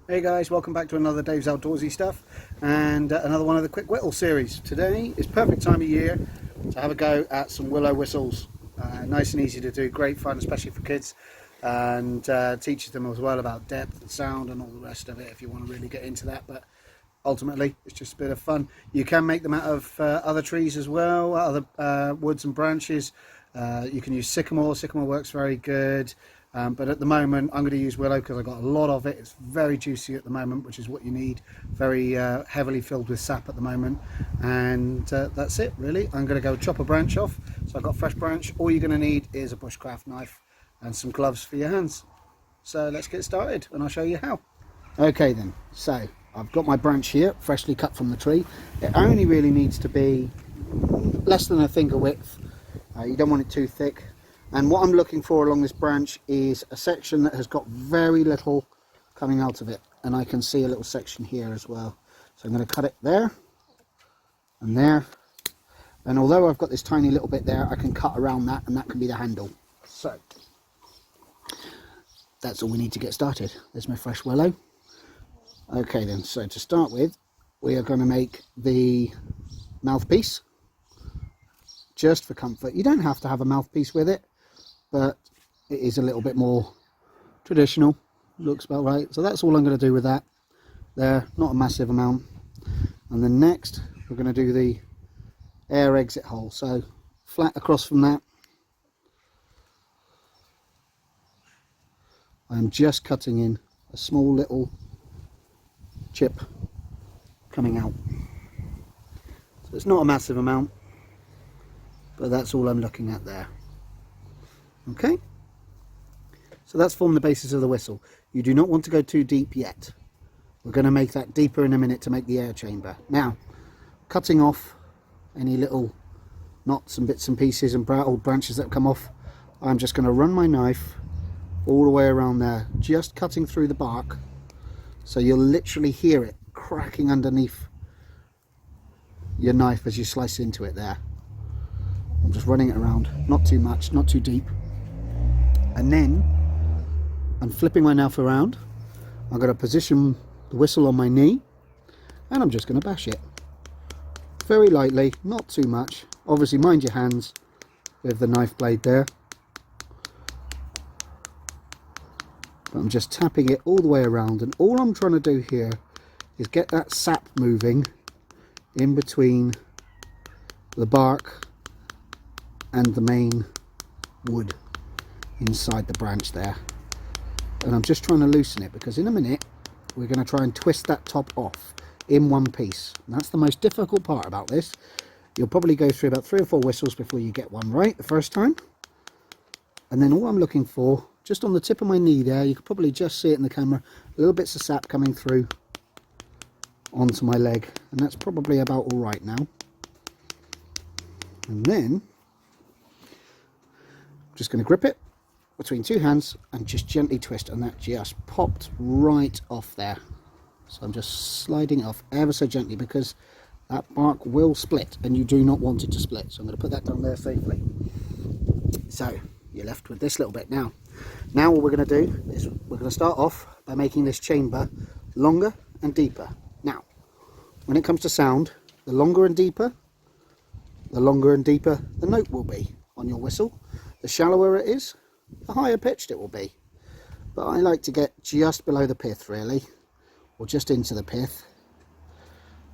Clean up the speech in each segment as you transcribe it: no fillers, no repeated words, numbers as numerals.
Hey guys, welcome back to another Dave's Outdoorsy Stuff and another one of the quick whittle series. Today is perfect time of year to have a go at some willow whistles. Nice and easy to do, great fun, especially for kids, and teaches them as well about depth and sound and all the rest of it if you want to really get into that. But ultimately it's just a bit of fun. You can make them out of other trees as well, other woods and branches. You can use sycamore works very good. But at the moment I'm going to use willow because I've got a lot of it. It's very juicy at the moment, which is what you need. Very heavily filled with sap at the moment, and that's it really. I'm going to go chop a branch off. So I've got a fresh branch. All you're going to need is a bushcraft knife and some gloves for your hands. So let's get started and I'll show you how. Okay then, so I've got my branch here, freshly cut from the tree. It only really needs to be less than a finger width. You don't want it too thick. And what I'm looking for along this branch is a section that has got very little coming out of it. And I can see a little section here as well. So I'm going to cut it there and there. And although I've got this tiny little bit there, I can cut around that, and that can be the handle. So that's all we need to get started. There's my fresh willow. Okay then, so to start with, we are going to make the mouthpiece. Just for comfort. You don't have to have a mouthpiece with it, but it is a little bit more traditional. Looks about right. So that's all I'm going to do with that there, not a massive amount. And then next we're going to do the air exit hole. So flat across from that, I'm just cutting in a small little chip coming out. So it's not a massive amount, but that's all I'm looking at there. Okay, so that's formed the basis of the whistle. You do not want to go too deep yet. We're going to make that deeper in a minute to make the air chamber. Now, cutting off any little knots and bits and pieces and old branches that come off, I'm just going to run my knife all the way around there, just cutting through the bark, so you'll literally hear it cracking underneath your knife as you slice into it there. I'm just running it around, not too much, not too deep. And then I'm flipping my knife around. I'm going to position the whistle on my knee, and I'm just going to bash it very lightly, not too much. Obviously mind your hands with the knife blade there, but I'm just tapping it all the way around. And all I'm trying to do here is get that sap moving in between the bark and the main wood inside the branch there. And I'm just trying to loosen it, because in a minute we're going to try and twist that top off in one piece. And that's the most difficult part about this. You'll probably go through about 3 or 4 whistles before you get one right the first time. And then all I'm looking for, just on the tip of my knee there, you could probably just see it in the camera, little bits of sap coming through onto my leg, and that's probably about all right now. And then I'm just going to grip it between 2 hands and just gently twist, and that just popped right off there. So I'm just sliding it off ever so gently, because that bark will split and you do not want it to split. So I'm going to put that down there safely. So you're left with this little bit now. Now what we're going to do is we're going to start off by making this chamber longer and deeper. Now when it comes to sound, the longer and deeper the note will be on your whistle. The shallower it is, the higher pitched it will be. But I like to get just below the pith really, or just into the pith,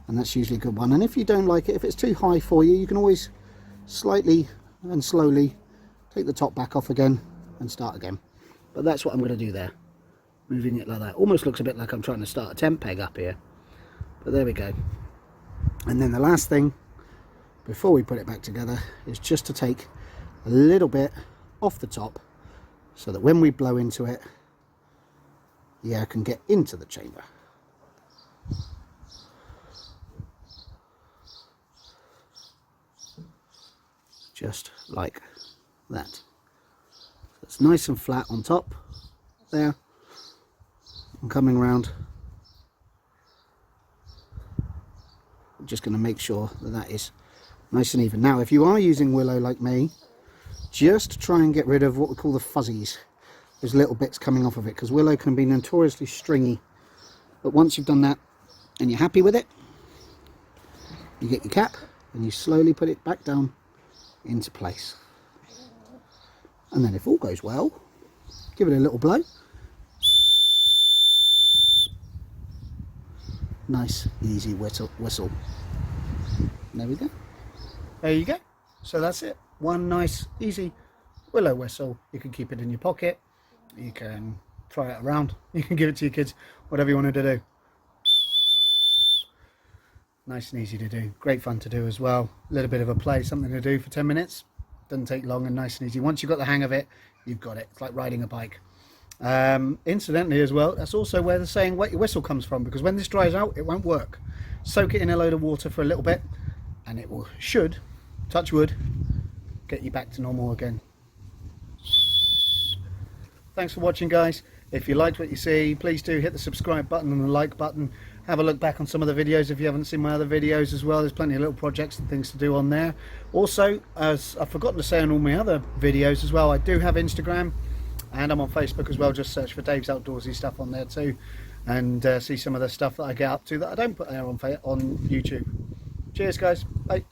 and that's usually a good one. And if you don't like it, if it's too high for you, you can always slightly and slowly take the top back off again and start again. But that's what I'm going to do there, moving it like that. Almost looks a bit like I'm trying to start a tent peg up here, but there we go. And then the last thing before we put it back together is just to take a little bit off the top, so that when we blow into it, the air can get into the chamber. Just like that. So it's nice and flat on top there. I'm coming around. I'm just going to make sure that that is nice and even. Now if you are using willow like me, just try and get rid of what we call the fuzzies, those little bits coming off of it, because willow can be notoriously stringy But once you've done that and you're happy with it, you get your cap and you slowly put it back down into place. And then if all goes well, give it a little blow. Nice easy whistle. There we go. There you go. So that's it. One nice easy willow whistle. You can keep it in your pocket, you can throw it around, you can give it to your kids, whatever you wanted to do. Nice and easy to do, great fun to do as well. A little bit of a play, something to do for 10 minutes. Doesn't take long and nice and easy. Once you've got the hang of it, you've got it. It's like riding a bike. Incidentally as well, that's also where the saying wet your whistle comes from, because when this dries out it won't work. Soak it in a load of water for a little bit and it should, touch wood, get you back to normal again. Thanks for watching, guys. If you liked what you see, please do hit the subscribe button and the like button. Have a look back on some of the videos if you haven't seen my other videos as well. There's plenty of little projects and things to do on there. Also, as I've forgotten to say on all my other videos as well, I do have Instagram and I'm on Facebook as well. Just search for Dave's Outdoorsy stuff on there too, and see some of the stuff that I get up to that I don't put there on YouTube. Cheers, guys. Bye.